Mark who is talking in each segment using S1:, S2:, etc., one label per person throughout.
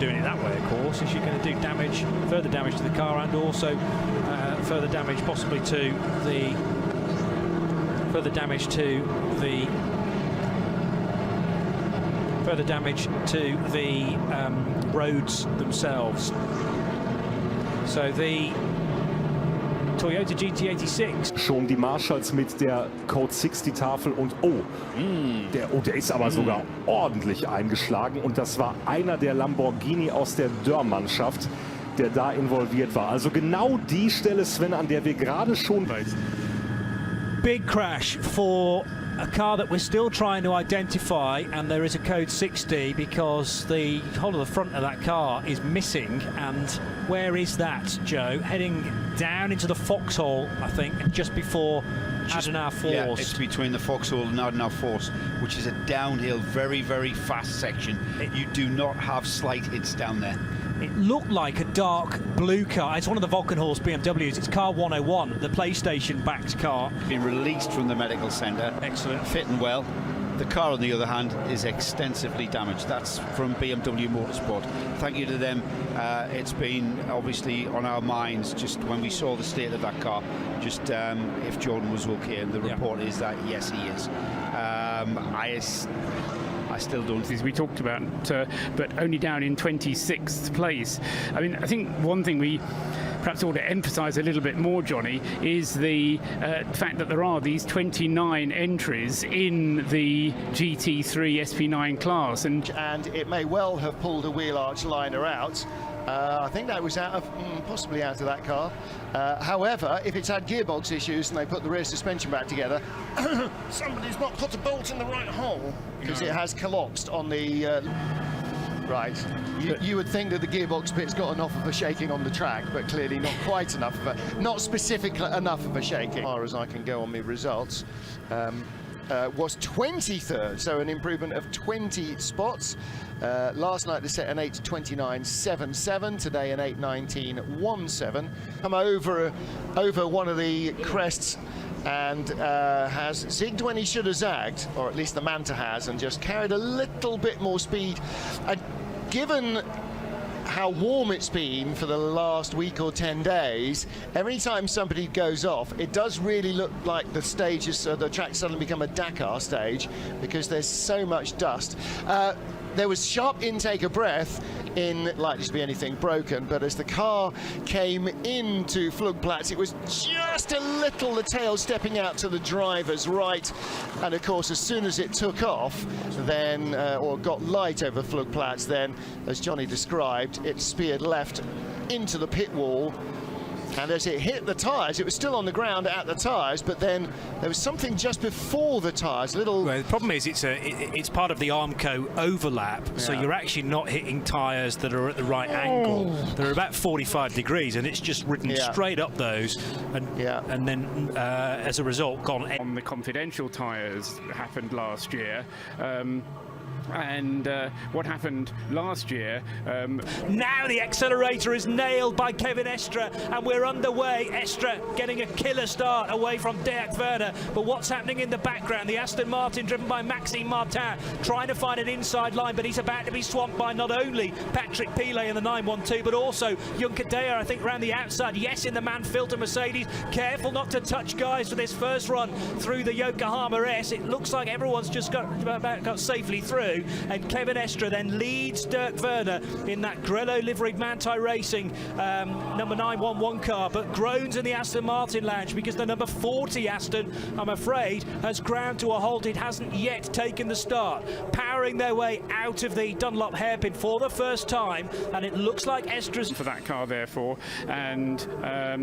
S1: doing it that way, of course, is you're going to do damage, further damage to the car, and also further damage possibly to the roads themselves. So the Toyota GT86.
S2: Schon die Marshalls mit der Code 60 Tafel und der ist aber sogar ordentlich eingeschlagen und das war einer der Lamborghini aus der Dörr-Mannschaft, der da involviert war. Also genau die Stelle, Sven, an der wir gerade schon...
S1: Big crash for a car that we're still trying to identify, and there is a code 60 because the whole of the front of that car is missing. And where is that, Joe? Heading down into the foxhole, I think, just before Adenauer Force.
S3: Yeah, it's between the foxhole and Adenauer Force, which is a downhill, very, very fast section. You do not have slight hits down there.
S1: It looked like a dark blue car. It's one of the Volkenhorst BMWs. It's car 101, the PlayStation-backed car.
S3: Been released from the medical centre.
S1: Excellent.
S3: Fitting well. The car, on the other hand, is extensively damaged. That's from BMW Motorsport. Thank you to them. It's been obviously on our minds just when we saw the state of that car, just if Jordan was okay, and the report is that yes, he is. I still don't.
S4: As we talked about, but only down in 26th place. I mean, I think one thing we perhaps ought to emphasise a little bit more, Johnny, is the fact that there are these 29 entries in the GT3 SP9 class. And
S5: it may well have pulled a wheel arch liner out. I think that was possibly out of that car. However, if it's had gearbox issues and they put the rear suspension back together, somebody's not put a bolt in the right hole because it has collapsed on the... Right. You would think that the gearbox bit's got enough of a shaking on the track, but clearly not quite enough of a... Not specific enough of a shaking. As far as I can go on my results. Was 23rd, so an improvement of 20 spots. Last night they set an 8:29.77, today an 8:19.17. Come over one of the crests and has zigged when he should have zagged, or at least the Manta has, and just carried a little bit more speed. Given how warm it's been for the last week or 10 days, every time somebody goes off, it does really look like the stages, the track suddenly become a Dakar stage because there's so much dust. There was sharp intake of breath in, likely to be anything broken, but as the car came into Flugplatz, it was just a little, the tail stepping out to the driver's right, and of course as soon as it took off then, or got light over Flugplatz, then as Johnny described, it speared left into the pit wall. And as it hit the tyres, it was still on the ground at the tyres, but then there was something just before the tyres. Well,
S1: the problem is it's part of the Armco overlap, so you're actually not hitting tyres that are at the right angle. They're about 45 degrees, and it's just ridden straight up those, and then as a result gone.
S4: On the confidential tyres happened last year. And what happened last year.
S1: Now the accelerator is nailed by Kevin Estre, and we're underway. Estre getting a killer start away from Dirk Werner, but what's happening in the background? The Aston Martin driven by Maxime Martin trying to find an inside line, but he's about to be swamped by not only Patrick Pilet in the 912, but also Juncker Deyer, I think, around the outside. Yes, in the Mann-Filter Mercedes. Careful not to touch, guys, for this first run through the Yokohama S. It looks like everyone's just got safely through. And Kevin Estre then leads Dirk Werner in that Grello liveried Manthey Racing number 911 car, but groans in the Aston Martin lounge because the number 40 Aston, I'm afraid, has ground to a halt. It hasn't yet taken the start, powering their way out of the Dunlop hairpin for the first time, and it looks like Estre's
S4: for that car, therefore, and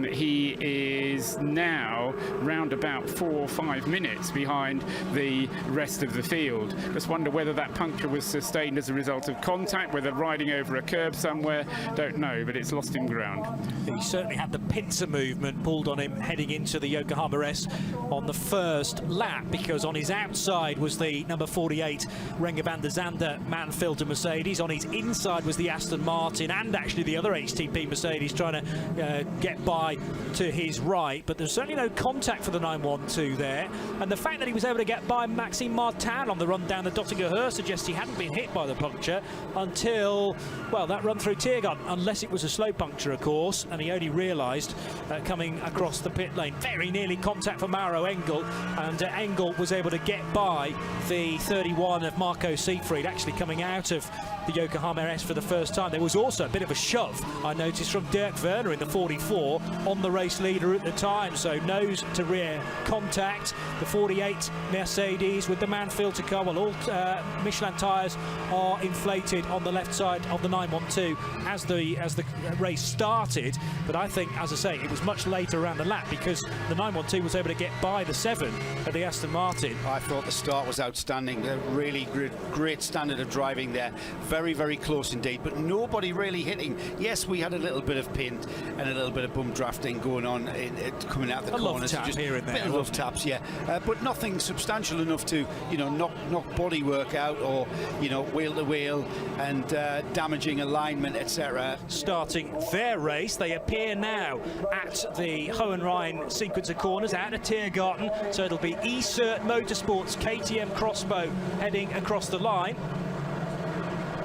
S4: he is now round about 4 or 5 minutes behind the rest of the field. Just wonder whether that puncture was sustained as a result of contact, whether riding over a curb somewhere, don't know, but it's lost him ground.
S1: He certainly had the pincer movement pulled on him heading into the Yokohama S on the first lap, because on his outside was the number 48 Renger van der Zande Mann-Filter Mercedes. On his inside was the Aston Martin and actually the other HTP Mercedes trying to get by to his right, but there's certainly no contact for the 912 there, and the fact that he was able to get by Maxime Martin on the run down the Dottinger Hörse suggests he hadn't been hit by the puncture until, well, that run through Tiergarten, unless it was a slow puncture, of course, and he only realised coming across the pit lane. Very nearly contact for Mauro Engel, and Engel was able to get by the 31 of Marco Siegfried, actually coming out of the Yokohama S for the first time. There was also a bit of a shove, I noticed, from Dirk Werner in the 44 on the race leader at the time, so nose to rear contact. The 48 Mercedes with the Manfield to come, well, all Michelin tyres are inflated on the left side of the 912 as the race started, but I think, as I say, it was much later around the lap because the 912 was able to get by the 7 of the Aston Martin.
S3: I thought the start was outstanding. A really great standard of driving there. Very, very close indeed, but nobody really hitting. Yes, we had a little bit of pint and a little bit of bum drafting going on coming out the corners.
S1: Love tap here and there.
S3: Bit of love taps, yeah, but nothing substantial enough to, you know, knock bodywork out or, you know, wheel to wheel and damaging alignment, etc.
S1: Starting their race, they appear now at the Hohenrhein sequence of corners out of Tiergarten, so it'll be eCert Motorsports KTM Crossbow heading across the line.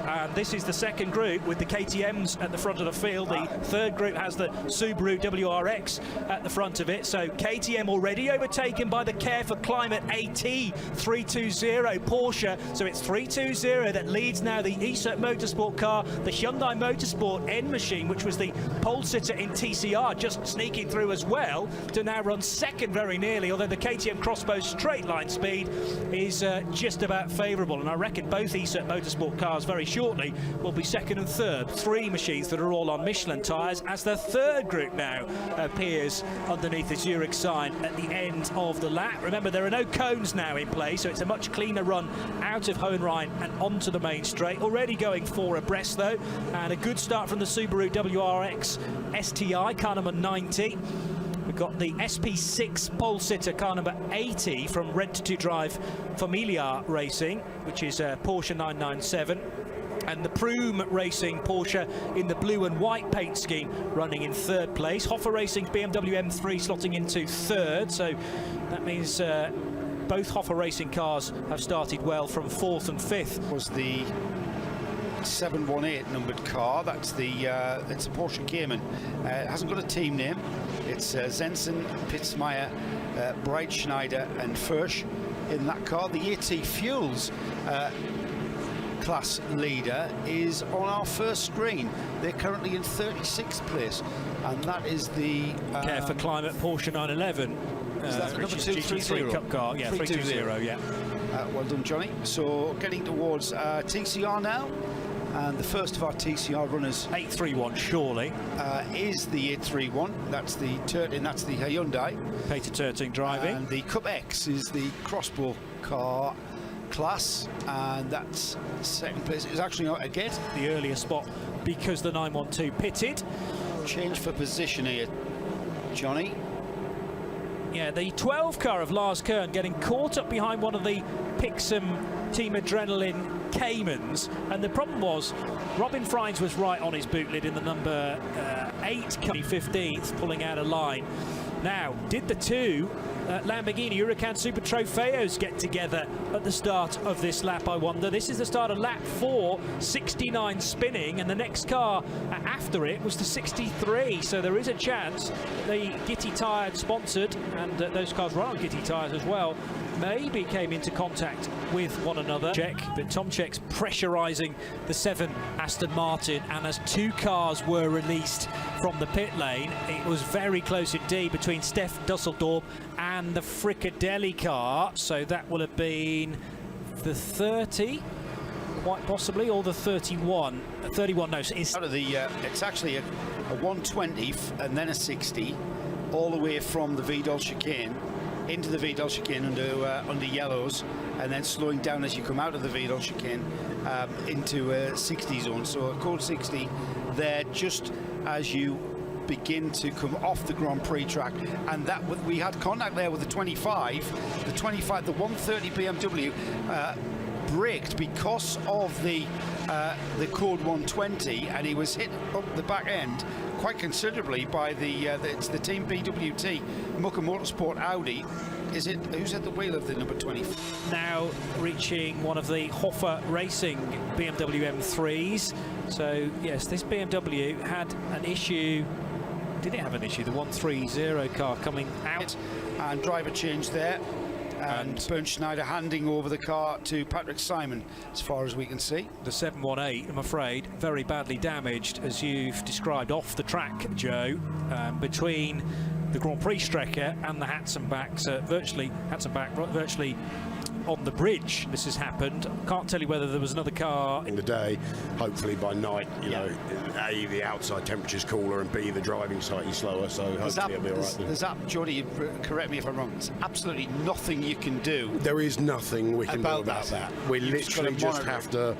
S1: And this is the second group with the KTMs at the front of the field. The third group has the Subaru WRX at the front of it. So KTM already overtaken by the Care for Climate AT 320 Porsche. So it's 320 that leads now the eCert Motorsport car, the Hyundai Motorsport N machine, which was the pole sitter in TCR, just sneaking through as well to now run second very nearly, although the KTM Crossbow straight line speed is just about favourable. And I reckon both eCert Motorsport cars very shortly will be second and third. Three machines that are all on Michelin tyres as the third group now appears underneath the Zurich sign at the end of the lap. Remember, there are no cones now in play, so it's a much cleaner run out of Hohenrhein and onto the main straight. Already going 4 abreast though, and a good start from the Subaru WRX STI, car number 90. We've got the SP6 pole sitter, car number 80 from Rent to Drive Familiar Racing, which is Porsche 997. And the Prume Racing Porsche in the blue and white paint scheme running in third place. Hoffa Racing's BMW M3 slotting into third, so that means both Hoffa Racing cars have started well from fourth and fifth.
S3: Was the 718 numbered car. That's the it's a Porsche Cayman. It hasn't got a team name. It's Zensen, Pitzmeier, Breitschneider and Fursch in that car. The AT Fuels class leader is on our first screen. They're currently in 36th place, and that is the
S1: Care for Climate Porsche 911.
S3: Is that number 230
S1: Cup car? Yeah, 320. Yeah.
S3: Well done, Johnny. So getting towards TCR now, and the first of our TCR runners,
S1: 831 surely,
S3: is the 831. That's the Turtin. That's the Hyundai.
S1: Peter Turting driving.
S3: And the Cup X is the Crossbow car class, and that's second place. It's actually not again
S1: the earlier spot because the 912 pitted.
S3: Change for position here, Johnny.
S1: Yeah, the 12 car of Lars Kern getting caught up behind one of the Pixum Team Adrenaline Caymans, and the problem was Robin Frines was right on his boot lid in the number 8 15th, pulling out a line. Now, did the two Lamborghini Huracan Super Trofeos get together at the start of this lap, I wonder? This is the start of lap 4, 69 spinning, and the next car after it was the 63, so there is a chance the Gitti Tyre sponsored, and those cars run on Gitti tyres as well, maybe came into contact with one another. But Tom Czech's pressurising the 7 Aston Martin, and as 2 cars were released from the pit lane, it was very close indeed between Steph Dusseldorp and the Fricadelli car, so that will have been the 30 quite possibly, or the 31. 31, no, it's
S3: out of the it's actually a 120 and then a 60 all the way from the Vidal chicane into the Vidal chicane under yellows, and then slowing down as you come out of the Vidal chicane into a 60 zone. So a code 60 there just as you begin to come off the Grand Prix track, and that we had contact there with the 130 BMW braked because of the code 120, and he was hit up the back end quite considerably by it's the Team BWT Mucker Motorsport Audi. Who's at the wheel of the number 20?
S1: Now reaching one of the Hoffer Racing BMW M3s. So yes, this BMW had an issue. Did it have an issue? The 130 car coming out.
S3: And driver change there. And Bernd Schneider handing over the car to Patrick Simon, as far as we can see.
S1: The 718, I'm afraid, very badly damaged, as you've described, off the track, Joe, between the Grand Prix Strecker and the Hatzenbacks, virtually on the bridge. This has happened. Can't tell you whether there was another car
S6: in the day. Hopefully by night, you know, A, the outside temperature's cooler, and B, the driving slightly slower, so hopefully it'll be all right then.
S3: There's Jody, correct me if I'm wrong, there's absolutely nothing you can do.
S6: There is nothing we can do about that. We literally just have to,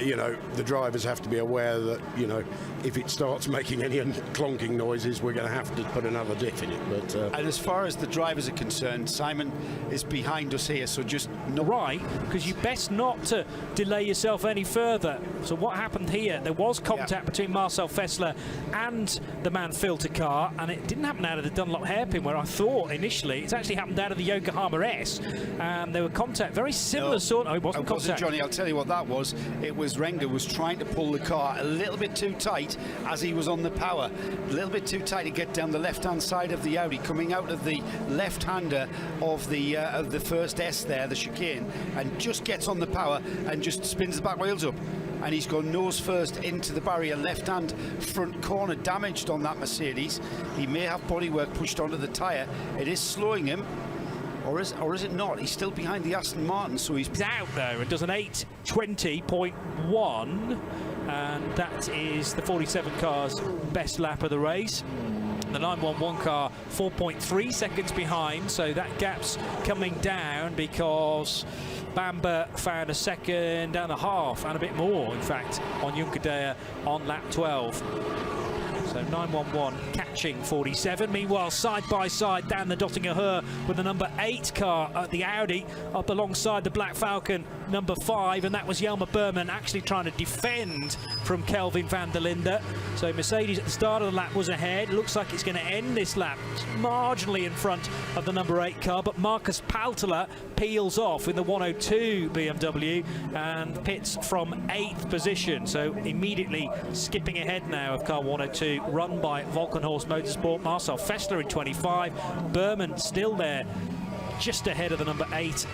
S6: you know, the drivers have to be aware that, you know, if it starts making any clonking noises, we're going to have to put another diff in it. But
S3: and as far as the drivers are concerned, Simon is behind us here, so just
S1: right, because you best not to delay yourself any further. So what happened here? There was contact between Marcel Fessler and the Mann-Filter car, and it didn't happen out of the Dunlop hairpin, where I thought initially it's actually happened out of the Yokohama S, and there were contact, very similar sort. Oh, it wasn't contact.
S3: Johnny, I'll tell you what that was. It was Renger was trying to pull the car a little bit too tight as he was on the power, a little bit too tight to get down the left-hand side of the Audi, coming out of the left-hander of the first S there, the chicane, and just gets on the power and just spins the back wheels up. And he's gone nose first into the barrier, left-hand front corner damaged on that Mercedes. He may have bodywork pushed onto the tyre. It is slowing him. Or is it not? He's still behind the Aston Martin, so he's
S1: out there and does an 8:20.1, and that is the 47 car's best lap of the race. The 911 car 4.3 seconds behind, so that gap's coming down because Bamber found a second and a half, and a bit more, in fact, on Junkerdea on lap 12. So 911 catching 47. Meanwhile, side by side down the Dottinger Höhe with the number 8 car at the Audi up alongside the Black Falcon number 5, and that was Jelmer Berman actually trying to defend from Kelvin van der Linde. So Mercedes at the start of the lap was ahead. Looks like it's going to end this lap marginally in front of the number 8 car, but Marcus Paltela peels off in the 102 BMW and pits from 8th position. So immediately skipping ahead now of car 102, run by Volkenhorst Motorsport. Marcel Fessler in 25, Berman still there just ahead of the number 8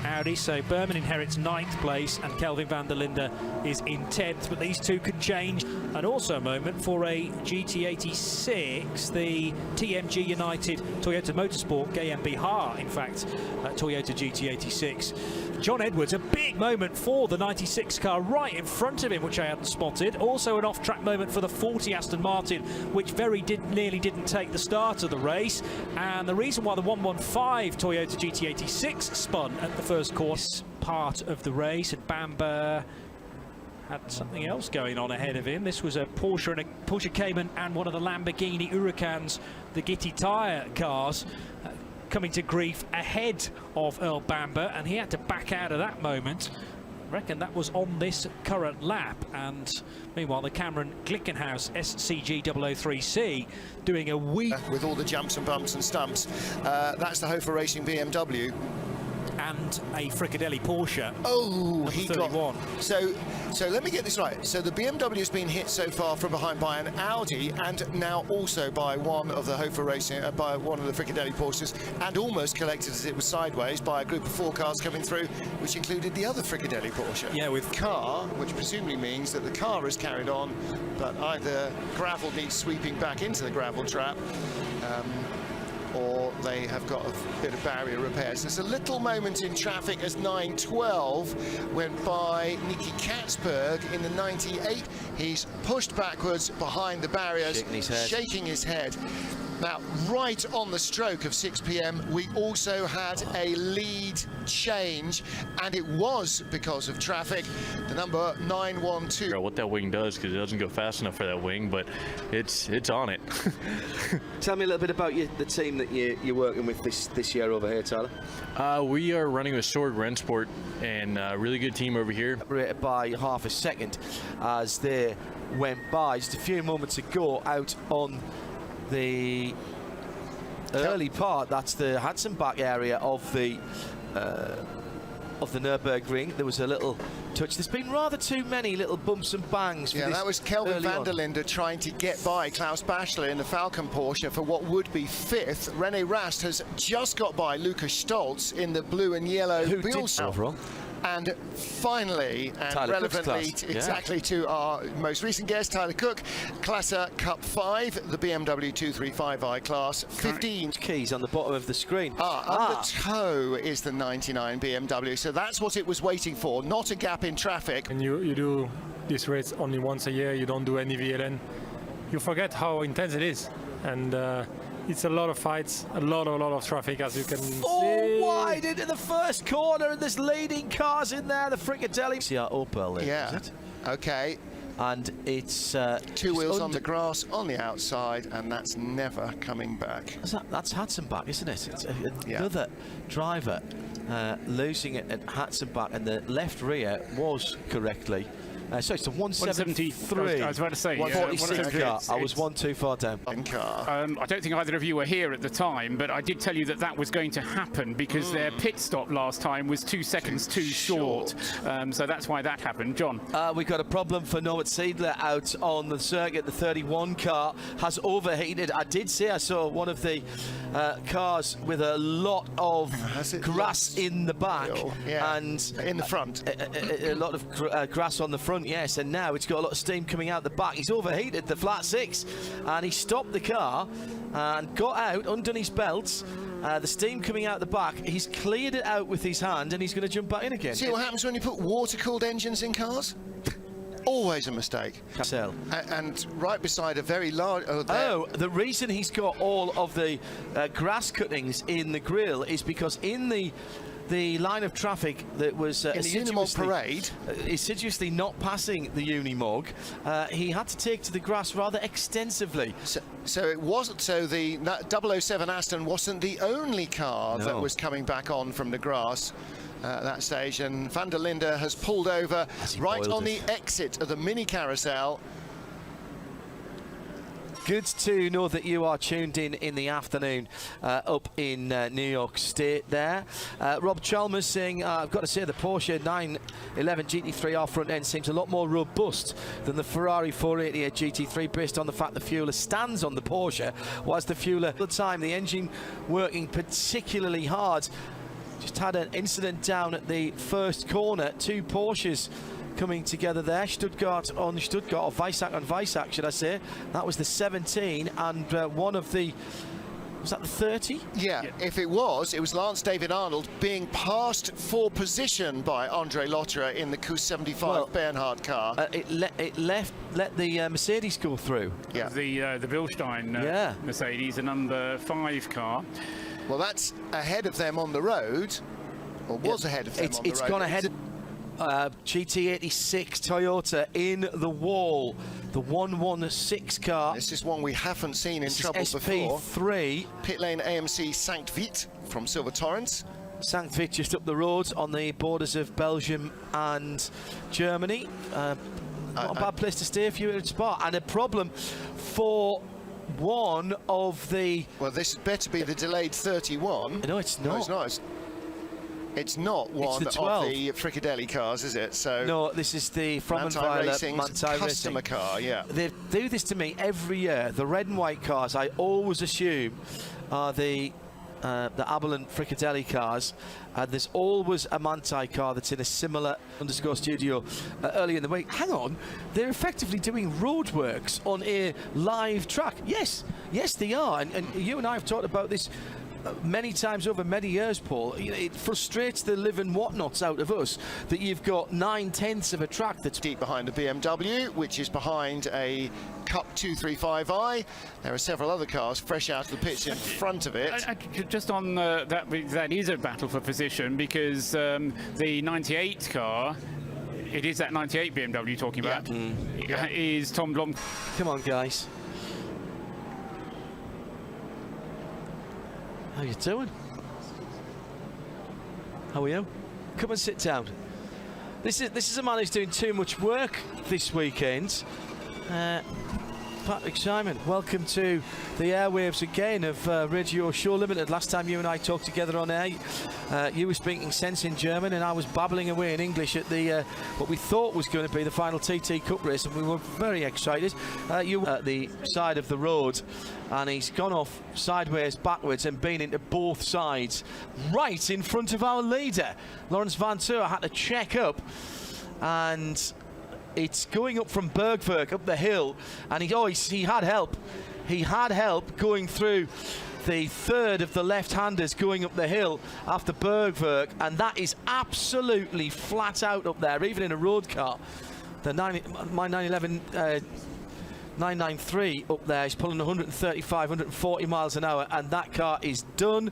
S1: Audi, so Berman inherits 9th place and Kelvin van der Linde is in 10th, but these two could change. And also a moment for a GT86, the TMG United Toyota Motorsport GmbH, in fact, Toyota GT86. John Edwards, a big moment for the 96 car right in front of him, which I hadn't spotted. Also an off-track moment for the 40 Aston Martin, which nearly didn't take the start of the race. And the reason why the 115 Toyota GT86 spun at the first course part of the race, and Bamber had something else going on ahead of him. This was a Porsche Cayman and one of the Lamborghini Huracans, the Gitti tyre cars, coming to grief ahead of Earl Bamber, and he had to back out of that moment. I reckon that was on this current lap. And meanwhile, the Cameron Glickenhaus SCG 003C doing a wee
S5: with all the jumps and bumps and stumps. That's the Hofer Racing BMW.
S1: And a Fricadelli Porsche.
S5: Oh, he
S1: 31.
S5: got. So let me get this right. So the BMW has been hit so far from behind by an Audi, and now also by one of the Hofer Racing, by one of the Fricadelli Porsches, and almost collected as it was sideways by a group of 4 cars coming through, which included the other Fricadelli Porsche.
S1: Yeah, with
S5: car, which presumably means that the car is carried on, but either gravel needs sweeping back into the gravel trap, or they have got a bit of barrier repairs. There's a little moment in traffic as 912 went by Nicky Katzberg in the 98. He's pushed backwards behind the barriers, shaking his head. Now, right on the stroke of 6 p.m, we also had a lead change, and it was because of traffic. The number 912.
S7: What that wing does, because it doesn't go fast enough for that wing, but it's on it.
S8: Tell me a little bit about the team that you're working with this year over here, Tyler.
S7: We are running with Sorg Rennsport, and a really good team over here.
S8: Separated by half a second as they went by just a few moments ago out on the early part. That's the Hatzenbach area of the Nürburgring. There was a little touch. There's been rather too many little bumps and bangs.
S5: Yeah, that was Kelvin van der Linde trying to get by Klaus Bachler in the Falcon Porsche for what would be 5th. René Rast has just got by Lukas Stolz in the blue and yellow.
S8: Who did
S5: and finally, and
S8: Tyler
S5: relevantly exactly to our most recent guest, Tyler Cook, Klasse Cup 5, the BMW 235i class, 15
S8: keys on the bottom of the screen.
S5: Undertow is the 99 BMW, so that's what it was waiting for, not a gap in traffic.
S9: And you do this race only once a year, you don't do any VLN, you forget how intense it is, and it's a lot of fights, a lot of traffic, as you can see.
S8: Wide into the first corner, and there's leading cars in there. The Fricadelli. See our Opel there,
S5: yeah.
S8: Is it?
S5: Okay.
S8: And it's
S5: two wheels on the grass on the outside, and that's never coming back.
S8: That's Hatzenbach, isn't it? It's another driver losing it at Hatzenbach, and the left rear was correctly. So it's a 173.
S4: I was about to say
S8: 146 car. I was one too far down.
S4: I don't think either of you were here at the time, but I did tell you that was going to happen because their pit stop last time was 2 seconds too short. So that's why that happened. John?
S8: We got a problem for Norbert Seidler out on the circuit. The 31 car has overheated. I did say I saw one of the cars with a lot of grass in the back and
S5: in the front.
S8: A lot of grass on the front. Yes, and now it's got a lot of steam coming out the back. He's overheated the flat 6 and he stopped the car and got out underneath his belts. The steam coming out the back, he's cleared it out with his hand and he's going to jump back in again.
S5: See what happens when you put water-cooled engines in cars? Always a mistake. And right beside a very large...
S8: the reason he's got all of the grass cuttings in the grille is because in the line of traffic that was
S5: in the Unimog parade,
S8: assiduously not passing the Unimog, he had to take to the grass rather extensively.
S5: So it wasn't. So the 007 Aston wasn't the only car that was coming back on from the grass at that stage, and van der Linde has pulled over right on the exit of the mini carousel.
S8: Good to know that you are tuned in the afternoon up in New York State there. Rob Chalmers saying, I've got to say the Porsche 911 GT3R front end seems a lot more robust than the Ferrari 488 GT3 based on the fact the fueler stands on the Porsche, whilst the fueler all the time, the engine working particularly hard. Just had an incident down at the first corner, 2 Porsches coming together there. Stuttgart on Stuttgart, or Weissach on Weissach, should I say. That was the 17, and one of the... Was that the 30?
S5: Yeah, if it was Lance David Arnold being passed for position by Andre Lotterer in the Cus 75 Bernhard car.
S8: It let the Mercedes go through.
S5: Yeah,
S4: the Bilstein Mercedes, a number 5 car.
S5: Well, that's ahead of them on the road, or was ahead of them on the road.
S8: It's gone ahead of GT86 Toyota in the wall, the 116 car.
S5: This is one we haven't seen in trouble
S8: before. SP3.
S5: Pit lane AMC Sankt Veit from Silver Torrens.
S8: Sankt Veit just up the road on the borders of Belgium and Germany. Not a bad place to stay if you're at Spa. And a problem for one of the...
S5: Well, this better be the delayed 31.
S8: No, it's not.
S5: No, it's not. It's not one of the Fricadelli cars, is it? So
S8: no, this is the
S5: Manthey customer car. Yeah,
S8: they do this to me every year. The red and white cars, I always assume, are the Aberlin Fricadelli cars. There's always a Manthey car that's in a similar underscore studio early in the week. Hang on, they're effectively doing roadworks on a live track. Yes, they are. And you and I have talked about this many times over many years, Paul, it frustrates the living whatnots out of us that you've got 9/10 of a track that's
S5: deep behind a BMW, which is behind a Cup 235i. There are several other cars fresh out of the pits in front of it.
S4: Just on that is a battle for position, because the 98 car, it is that 98 BMW you're talking about, is Tom Blom.
S8: Come on, guys. How you doing? How are you? Come and sit down. This is a man who's doing too much work this weekend. Patrick Simon, welcome to the airwaves again of Radio Show Limited. Last time you and I talked together on air, you were speaking sense in German and I was babbling away in English at the what we thought was going to be the final TT Cup race, and we were very excited. You were at the side of the road, and he's gone off sideways, backwards, and been into both sides, right in front of our leader. Lawrence Van Tour had to check up, and it's going up from Bergwerk up the hill, and he had help. He had help going through the third of the left-handers going up the hill after Bergwerk, and that is absolutely flat out up there, even in a road car. The my 911 993 up there is pulling 135, 140 miles an hour, and that car is done.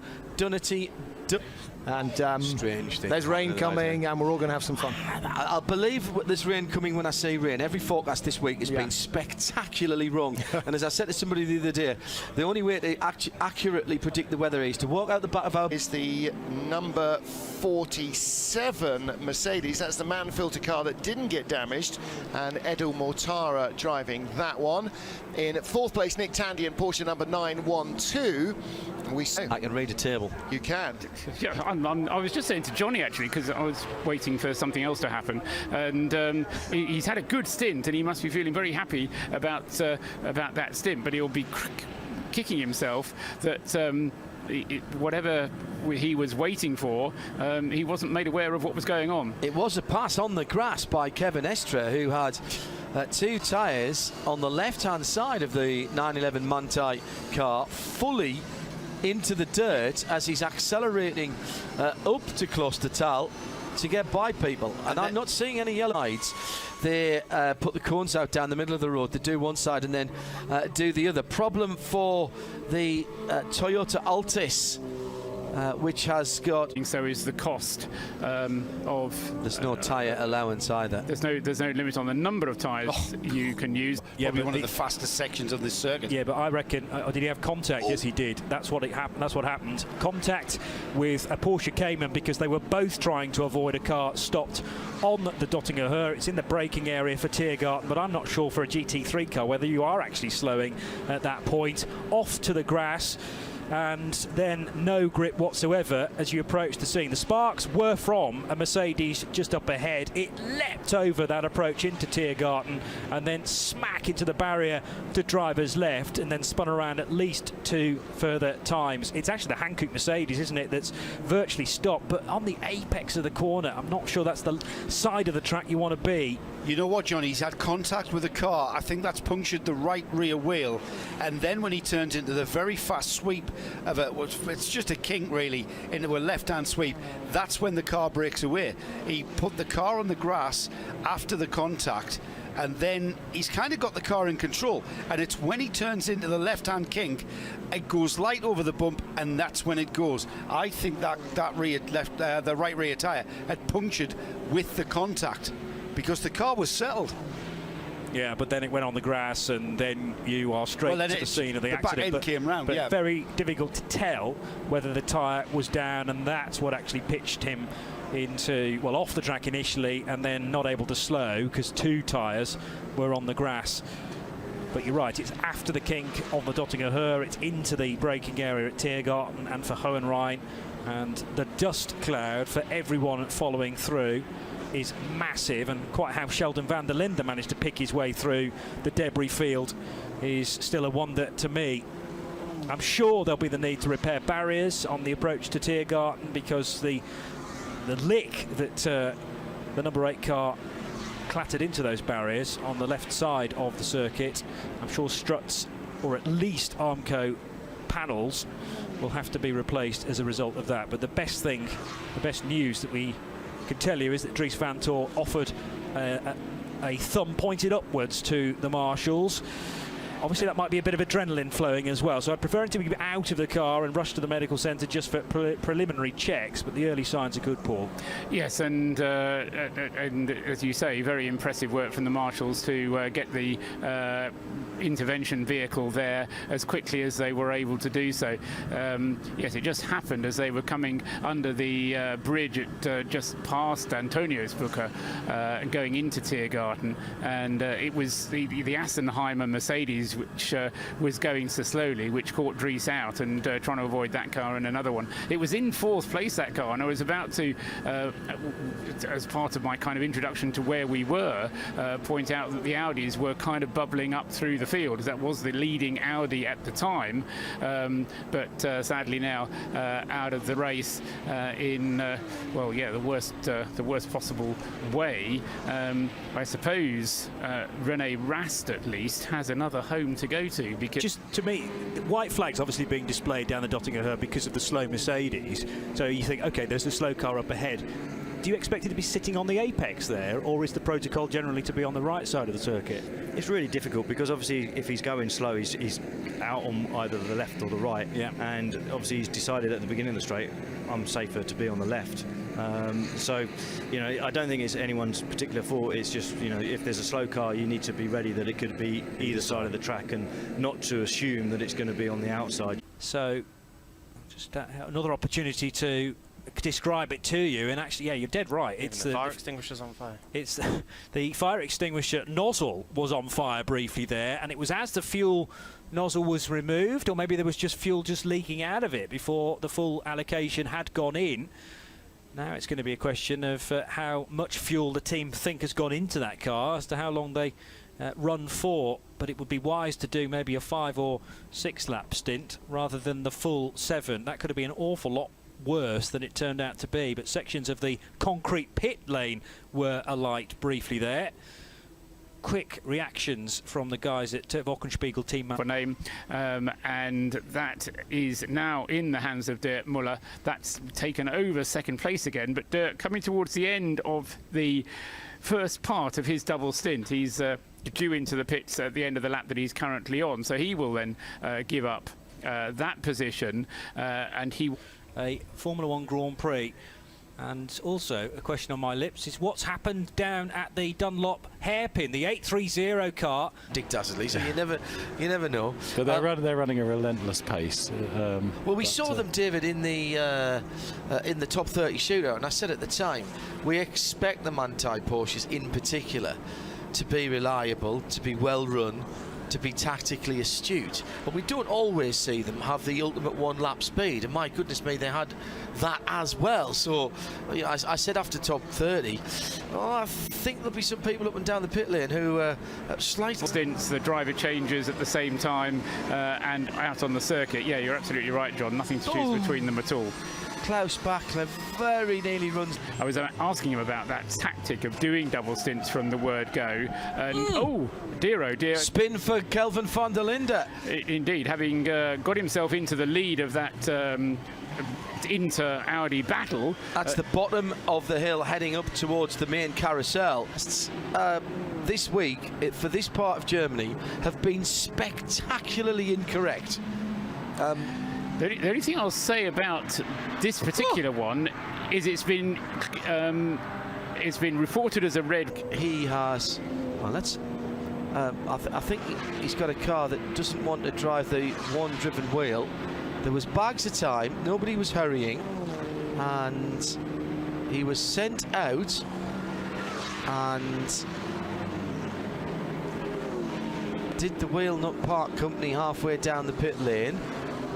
S10: And
S8: strange thing.
S10: There's rain coming, and we're all going to have some fun.
S8: I'll believe there's rain coming when I say rain. Every forecast this week has been spectacularly wrong. And as I said to somebody the other day, the only way to accurately predict the weather is to walk out the back of our...
S5: Is the number 47 Mercedes. That's the man filter car that didn't get damaged, and Edel Mortara driving that one. In fourth place, Nick Tandy and Porsche number 912.
S8: I can read a table.
S5: You can.
S4: Yeah, I was just saying to Johnny, actually, because I was waiting for something else to happen, and he's had a good stint, and he must be feeling very happy about that stint, but he'll be kicking himself that whatever he was waiting for, he wasn't made aware of what was going on.
S8: It was a pass on the grass by Kevin Estre, who had two tyres on the left-hand side of the 911 Manthey car, fully into the dirt as he's accelerating up to Klostertal to get by people. And I'm not seeing any yellow lights. They put the cones out down the middle of the road. They do one side and then do the other. Problem for the Toyota Altis, which has got...
S4: So is the cost of...
S8: There's no tyre allowance either.
S4: There's no limit on the number of tyres you can use.
S3: Yeah, probably one of the fastest sections of this circuit.
S1: Yeah, but I reckon, did he have contact? Yes, he did. That's what happened. That's what happened. Contact with a Porsche Cayman, because they were both trying to avoid a car stopped on the Dottinger Höhe. It's in the braking area for Tiergarten, but I'm not sure for a GT3 car whether you are actually slowing at that point. Off to the grass, and then no grip whatsoever as you approach the scene. The sparks were from a Mercedes just up ahead. It leapt over that approach into Tiergarten and then smack into the barrier to driver's left, and then spun around at least two further times. It's actually the Hankook Mercedes, isn't it, that's virtually stopped, but on the apex of the corner. I'm not sure that's the side of the track you want to be.
S3: You know what, Johnny? He's had contact with the car. I think that's punctured the right rear wheel, and then when he turns into the very fast sweep of it's just a kink really, into a left-hand sweep, that's when the car breaks away. He put the car on the grass after the contact, and then he's kind of got the car in control, and it's when he turns into the left-hand kink, it goes light over the bump, and that's when it goes. I think that the right rear tyre had punctured with the contact, because the car was settled.
S1: Yeah, but then it went on the grass, and then you are straight to the scene of the accident.
S3: Back end came round,
S1: but very difficult to tell whether the tyre was down, and that's what actually pitched him into, well, off the track initially, and then not able to slow because two tyres were on the grass. But you're right, it's after the kink on the Dottinger Höhe, it's into the braking area at Tiergarten and for Hohenrhein, and the dust cloud for everyone following through is massive, and quite how Sheldon van der Linde managed to pick his way through the debris field is still a wonder to me. I'm sure there'll be the need to repair barriers on the approach to Tiergarten, because the lick that the number 8 car clattered into those barriers on the left side of the circuit, I'm sure Struts, or at least Armco panels will have to be replaced as a result of that. But the best thing, the best news that we can tell you is that Dries van Tor offered a thumb pointed upwards to the marshals. Obviously that might be a bit of adrenaline flowing as well, so I'd prefer him to be out of the car and rush to the medical centre just for preliminary checks, but the early signs are good, Paul.
S4: Yes, and as you say, very impressive work from the marshals to get the intervention vehicle there as quickly as they were able to do so. Yes, it just happened as they were coming under the bridge at just past Antoniusbrücke, going into Tiergarten, and it was the Assenheimer Mercedes which was going so slowly, which caught Dries out and trying to avoid that car and another one. It was in 4th place, that car, and I was about to, as part of my kind of introduction to where we were, point out that the Audis were kind of bubbling up through the field, as that was the leading Audi at the time, but sadly now out of the race in well, yeah, the worst possible way. I suppose René Rast at least has another home to go to, because
S1: just to me, white flags obviously being displayed down the Dottinger Herb because of the slow Mercedes, so you think, okay, there's a slow car up ahead. Do you expect it to be sitting on the apex there, or is the protocol generally to be on the right side of the circuit?
S11: It's really difficult because obviously if he's going slow, he's out on either the left or the right.
S1: Yeah.
S11: And obviously he's decided at the beginning of the straight, I'm safer to be on the left. So, you know, I don't think it's anyone's particular fault. It's just, you know, if there's a slow car, you need to be ready that it could be either side of the track and not to assume that it's going to be on the outside.
S1: So, just another opportunity to describe it to you, and actually, yeah, you're dead right.
S12: It's the fire extinguisher's on fire.
S1: It's the fire extinguisher nozzle was on fire briefly there, and it was as the fuel nozzle was removed, or maybe there was just fuel just leaking out of it before the full allocation had gone in. Now it's going to be a question of how much fuel the team think has gone into that car as to how long they run for, but it would be wise to do maybe a 5 or 6 lap stint rather than the full 7. That could have been an awful lot worse than it turned out to be, but sections of the concrete pit lane were alight briefly there. Quick reactions from the guys at Wochenspiegel team
S4: name, and that is now in the hands of Dirk Muller. That's taken over second place again, but Dirk coming towards the end of the first part of his double stint. He's due into the pits at the end of the lap that he's currently on, so he will then give up that position, and he
S1: a Formula 1 Grand Prix. And also a question on my lips is what's happened down at the Dunlop hairpin, the 830 car.
S8: Dictatedly, so you never know.
S13: But they're running a relentless pace.
S8: Well, we saw them, David, in the top 30 shootout, and I said at the time, we expect the Manthey Porsches in particular to be reliable, to be well run, to be tactically astute, but we don't always see them have the ultimate one-lap speed, and my goodness me, they had that as well. So you know, I said after top 30, I think there'll be some people up and down the pit lane who slightly
S4: stints, the driver changes at the same time and out on the circuit. Yeah, you're absolutely right, John, nothing to choose between them at all.
S8: Klaus Bachler very nearly runs.
S4: I was asking him about that tactic of doing double stints from the word go, and oh dear,
S8: spin for Kelvin van der Linde.
S4: Indeed, having got himself into the lead of that inter-Audi battle.
S8: That's the bottom of the hill heading up towards the main carousel. This week, for this part of Germany, have been spectacularly incorrect.
S4: The only thing I'll say about this particular one is it's been reported as a red.
S8: He has. Well, let's. I think he's got a car that doesn't want to drive the one-driven wheel. There was bags of time. Nobody was hurrying, and he was sent out. And did the wheel not park company halfway down the pit lane?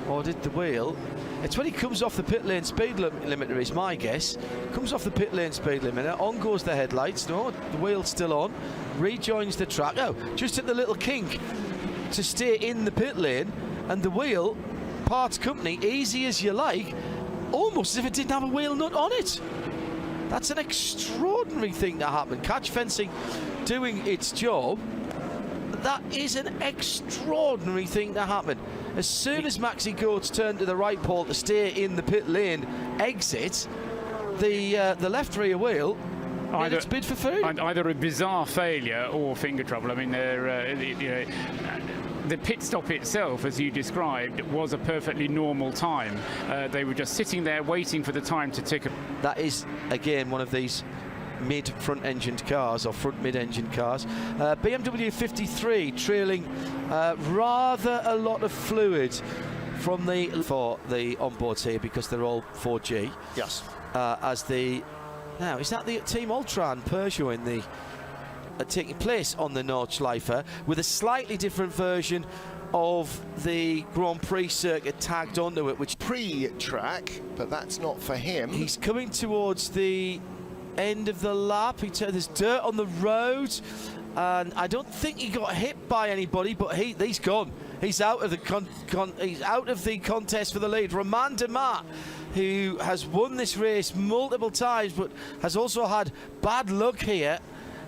S8: Or did the wheel? It's when he comes off the pit lane speed limiter, is my guess. Comes off the pit lane speed limiter, on goes the headlights. No, the wheel's still on. Rejoins the track. Oh, just at the little kink to stay in the pit lane, and the wheel parts company, easy as you like, almost as if it didn't have a wheel nut on it. That's an extraordinary thing to happen. Catch fencing doing its job. that is an extraordinary thing to happen. As soon as Maxi Goetz turned to the right, Paul, to stay in the pit lane exit, the left rear wheel made its bid for food.
S4: Either a bizarre failure or finger trouble. I mean, the pit stop itself, as you described, was a perfectly normal time. They were just sitting there waiting for the time to tick.
S8: That is, again, one of these mid-front engined cars, or front mid-engined cars. BMW 53 trailing rather a lot of fluid from for the onboards here, because they're all 4G.
S5: Yes.
S8: Now, is that the Team Ultron Peugeot in the taking place on the Nordschleife, with a slightly different version of the Grand Prix circuit tagged onto it, which
S5: pre-track, but that's not for him.
S8: He's coming towards the end of the lap. There's dirt on the road, and I don't think he got hit by anybody, but he's gone. He's out of the he's out of the contest for the lead. Romain Demat, who has won this race multiple times, but has also had bad luck here.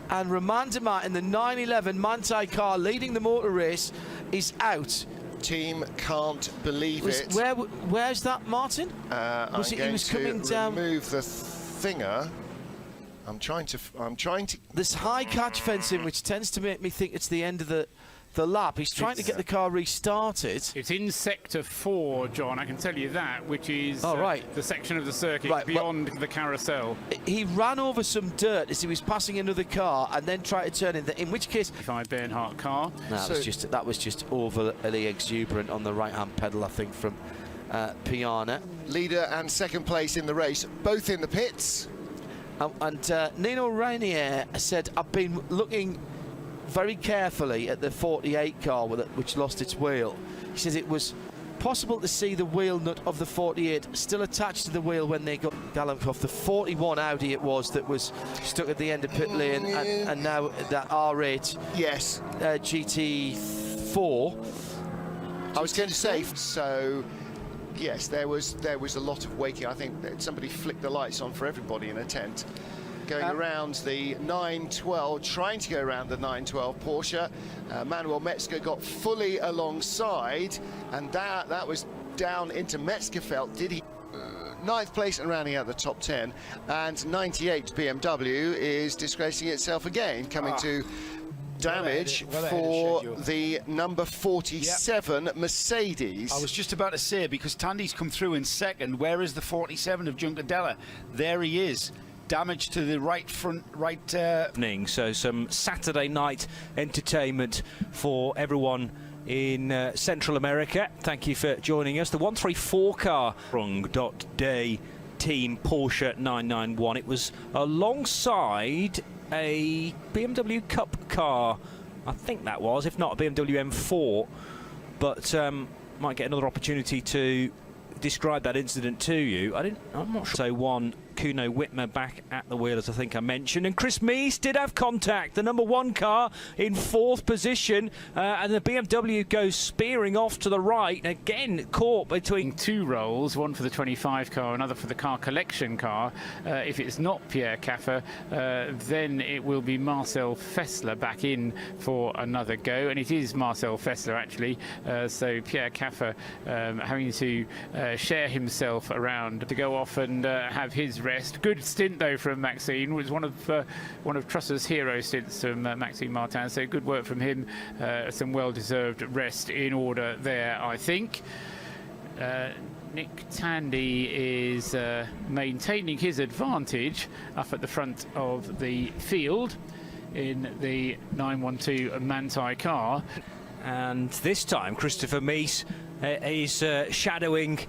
S8: And Romain Demat in the 911 Manthey car leading the motor race is out.
S5: Team can't believe it.
S8: Where's that, Martin?
S5: I'm going to remove the thinger. I'm trying to.
S8: This high catch fencing, which tends to make me think it's the end of the lap. He's trying to get the car restarted.
S4: It's in sector 4, John, I can tell you that, which is the section of the circuit beyond the carousel.
S8: He ran over some dirt as he was passing another car and then tried to turn in which case...
S4: Bernhardt car.
S8: That was just overly exuberant on the right-hand pedal, I think, from Piana.
S5: Leader and second place in the race, both in the pits.
S8: And Nino Rainier said, I've been looking very carefully at the 48 car which lost its wheel. He says it was possible to see the wheel nut of the 48 still attached to the wheel when they got galloped off. The 41 Audi it was that was stuck at the end of pit lane, and now that R8 GT4.
S5: I was going to say, so yes, there was a lot of waking. I think that somebody flicked the lights on for everybody in a tent. Going around the 912, trying to go around the 912 Porsche. Manuel Metzger got fully alongside, and that was down into Metzgerfeld. Did he? 9th place and rounding out the top 10. And 98 BMW is disgracing itself again, coming to damage for the number 47 Mercedes.
S3: I was just about to say, because Tandy's come through in second, where is the 47 of Juncadella? There he is. Damage to the right front,
S1: So some Saturday night entertainment for everyone in Central America. Thank you for joining us. The 134 car, Day Team Porsche 991. It was alongside a BMW Cup car, I think that was, if not a BMW M4. But might get another opportunity to describe that incident to you. I'm not sure. So one, Kuno Whitmer back at the wheel, as I think I mentioned, and Chris Meese did have contact, the number 1 car in 4th position, and the BMW goes spearing off to the right, again caught between
S4: 2 rolls, one for the 25 car, another for the car collection car. If it's not Pierre Caffer, then it will be Marcel Fessler back in for another go, and it is Marcel Fessler actually, so Pierre Caffer having to share himself around to go off and have his rest. Good stint though from Maxime. It was one of Truss's hero stints from Maxime Martin, so good work from him. Some well-deserved rest in order there, I think. Nick Tandy is maintaining his advantage up at the front of the field in the 912 Manthey car.
S1: And this time Christopher Meese is shadowing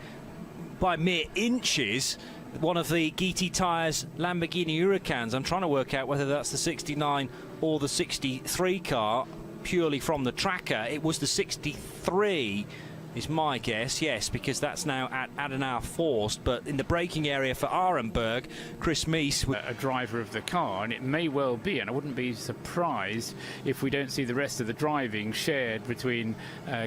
S1: by mere inches one of the Gitti Tyres Lamborghini Huracans. I'm trying to work out whether that's the 69 or the 63 car, purely from the tracker. It was the 63 is my guess, yes, because that's now at Adenauer Forst. But in the braking area for Arenberg, Chris Meese,
S4: a driver of the car, and it may well be, and I wouldn't be surprised if we don't see the rest of the driving shared between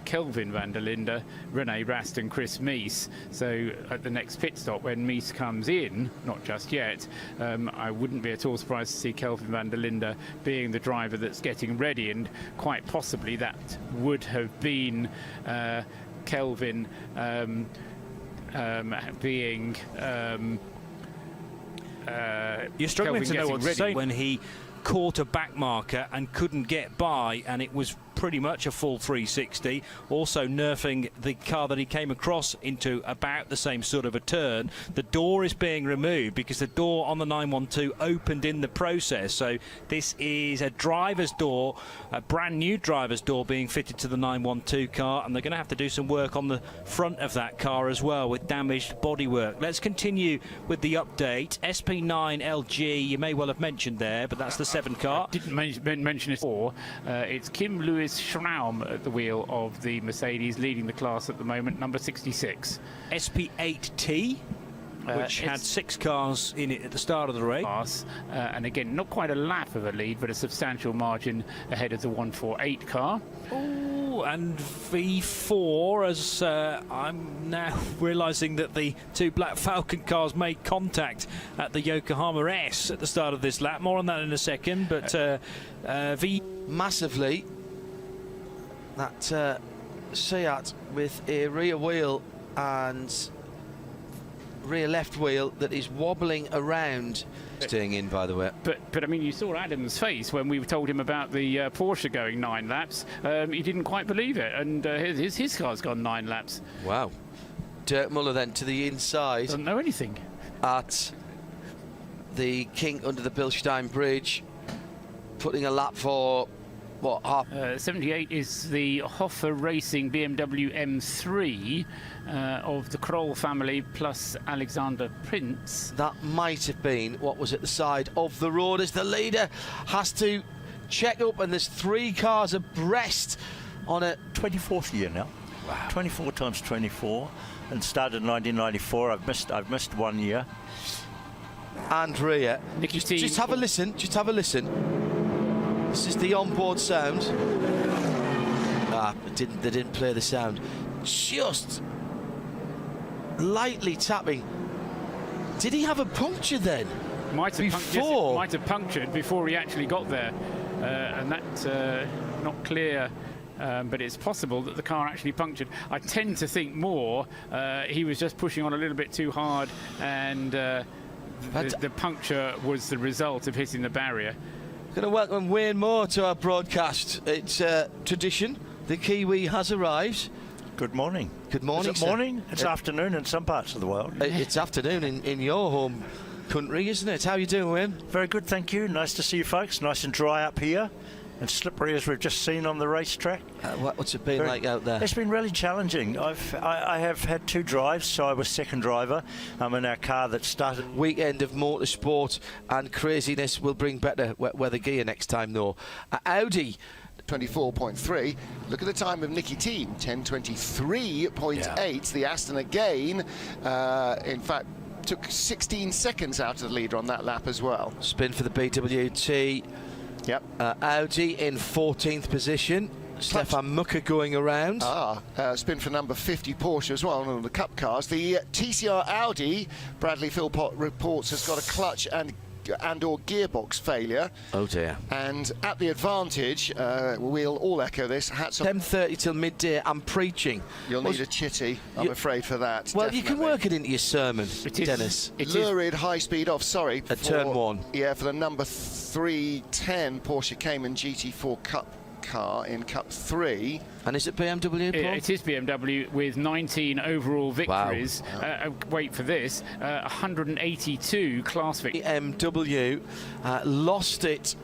S4: Kelvin van der Linde, Rene Rast and Chris Meese. So at the next pit stop, when Meese comes in, not just yet, I wouldn't be at all surprised to see Kelvin van der Linde being the driver that's getting ready, and quite possibly that would have been Kelvin being
S1: you're struggling
S4: Kelvin
S1: to know what to
S4: ready.
S1: say when he caught a back marker and couldn't get by, and it was pretty much a full 360, also nerfing the car that he came across into about the same sort of a turn. The door is being removed because the door on the 912 opened in the process. So this is a driver's door, a brand new driver's door being fitted to the 912 car, and they're going to have to do some work on the front of that car as well with damaged bodywork. Let's continue with the update. SP9LG, you may well have mentioned there, but that's the 7 car.
S4: I didn't mention it before. It's Kim Lewis Schraum at the wheel of the Mercedes, leading the class at the moment, number 66.
S1: SP8T, which had 6 cars in it at the start of the race.
S4: And again, not quite a lap of a lead, but a substantial margin ahead of the 148 car.
S1: Oh, and V4, as I'm now realising that the 2 Black Falcon cars made contact at the Yokohama S at the start of this lap. More on that in a second, but V...
S8: Massively, that Seat with a rear wheel and rear left wheel that is wobbling around. Staying in, by the way.
S4: But I mean, you saw Adam's face when we told him about the Porsche going 9 laps. He didn't quite believe it, and his car's gone 9 laps.
S8: Wow. Dirk Muller then to the inside.
S4: Doesn't know anything.
S8: At the King under the Bilstein Bridge, putting a lap for what, half?
S4: 78 is the Hoffer Racing BMW M3 of the Kroll family plus Alexander Prince.
S8: That might have been what was at the side of the road as the leader has to check up, and there's 3 cars abreast on a
S12: 24th year now. Wow. 24 times 24, and started in 1994. I've missed 1 year.
S8: Andrea, just have a listen. Just have a listen. This is the onboard sound. They didn't play the sound. Just lightly tapping. Did he have a puncture then?
S4: Might have punctured before he actually got there, and that's not clear. But it's possible that the car actually punctured. I tend to think more he was just pushing on a little bit too hard, and the puncture was the result of hitting the barrier.
S8: Going to welcome Wayne Moore to our broadcast. It's tradition. The Kiwi has arrived.
S12: Good morning.
S8: Good morning,
S12: Is it morning? It's afternoon in some parts of the world.
S8: It's afternoon in your home country, isn't it? How are you doing, Wayne?
S12: Very good, thank you. Nice to see you folks. Nice and dry up here, and slippery as we've just seen on the racetrack.
S8: What's it been like out there?
S12: It's been really challenging. I have had 2 drives, so I was second driver. I'm in our car that started.
S8: Weekend of motorsport and craziness. Will bring better weather gear next time, though. Audi.
S5: 24.3. Look at the time of Nicky Team, 10:23.8. The Aston again, in fact, took 16 seconds out of the leader on that lap as well.
S8: Spin for the BWT.
S5: Yep.
S8: Audi in 14th position. Stefan Mucker going around.
S5: Spin for number 50 Porsche as well on the Cup cars. The TCR Audi, Bradley Philpott reports, has got a clutch and/or gearbox failure.
S8: Oh dear.
S5: And at the advantage, we'll all echo this. Hats off.
S8: 10:30 till midday. I'm preaching.
S5: You'll need a chitty, I'm afraid, for that.
S8: Well,
S5: definitely.
S8: You can work it into your sermon, Dennis.
S5: Lurid high speed off. Sorry.
S8: At turn 1.
S5: Yeah, for the number 310 Porsche Cayman GT4 Cup car in Cup 3.
S8: And is it BMW, Paul?
S4: It is BMW with 19 overall victories. Wow. Wait for this, 182 class victories.
S8: BMW lost it.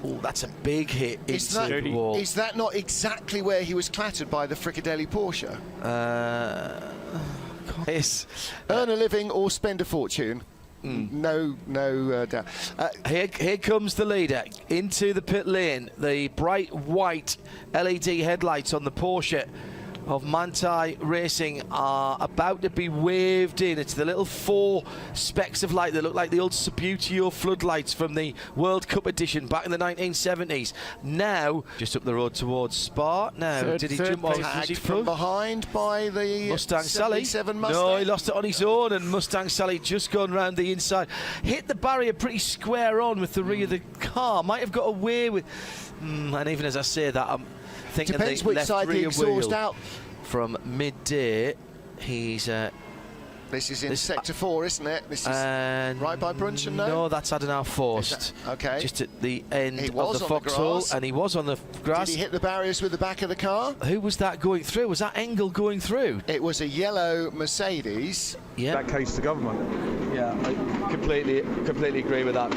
S8: Oh, that's a big hit into the wall.
S5: Is that not exactly where he was clattered by the Fricadelli Porsche?
S8: Yes.
S5: Earn a living or spend a fortune. No doubt.
S8: Here comes the leader into the pit lane. The bright white LED headlights on the Porsche of Manthey Racing are about to be waved in. It's the little 4 specks of light that look like the old Subutio floodlights from the World Cup edition back in the 1970s. Now, just up the road towards Spa. Now, did he jump off? Was he
S5: from behind by the
S8: Mustang Sally?
S5: Mustang?
S8: No, he lost it on his own, and Mustang Sally just gone round the inside. Hit the barrier pretty square on with the rear of the car. Might have got away with... and even as I say that, I'm thinking
S5: depends
S8: the
S5: which
S8: left
S5: side the
S8: rear
S5: exhaust
S8: wheel
S5: out.
S8: From midday. He's...
S5: this is in Sector 4, isn't it? This is right by Brunchen, no?
S8: No, that's Adenauer Forst.
S5: Okay.
S8: Just at the end
S5: He
S8: of
S5: was
S8: the
S5: on the
S8: foxhole,
S5: grass.
S8: and he was on the grass.
S5: Did he hit the barriers with the back of the car?
S8: Who was that going through? Was that Engel going through?
S5: It was a yellow Mercedes.
S8: Yeah.
S14: That case, the government.
S15: Yeah, I completely agree with that.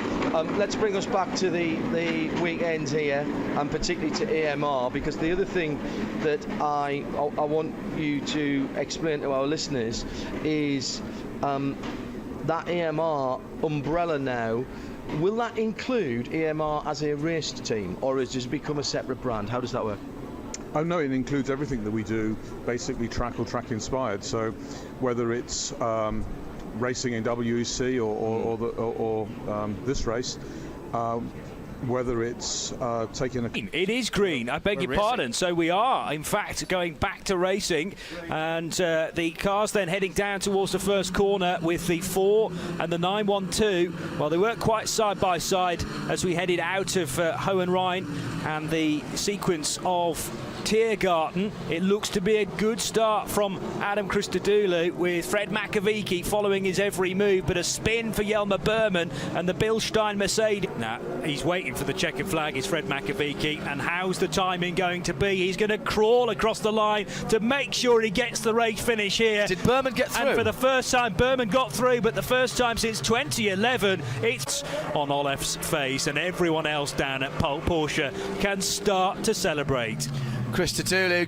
S15: Let's bring us back to the weekends here, and particularly to AMR, because the other thing that I want you to explain to our listeners is that AMR umbrella now. Will that include AMR as a race team, or has it just become a separate brand? How does that work?
S14: Oh no, it includes everything that we do, basically track or track inspired. So whether it's racing in WEC or this race, whether it's taking a...
S1: It is green, I beg your pardon. So we are, in fact, going back to racing, and the cars then heading down towards the first corner with the 4 and the 912. Well, they weren't quite side by side as we headed out of Hohenrhein, and the sequence of Tiergarten. It looks to be a good start from Adam Christodoulou, with Fred Makovici following his every move, but a spin for Jelmer Berman and the Bilstein Mercedes. Now, he's waiting for the checkered flag, is Fred Makovici, and how's the timing going to be? He's going to crawl across the line to make sure he gets the race finish here.
S8: Did Berman get through?
S1: And for the first time, Berman got through, but the first time since 2011, it's on Olaf's face, and everyone else down at Porsche can start to celebrate.
S8: Christodoulou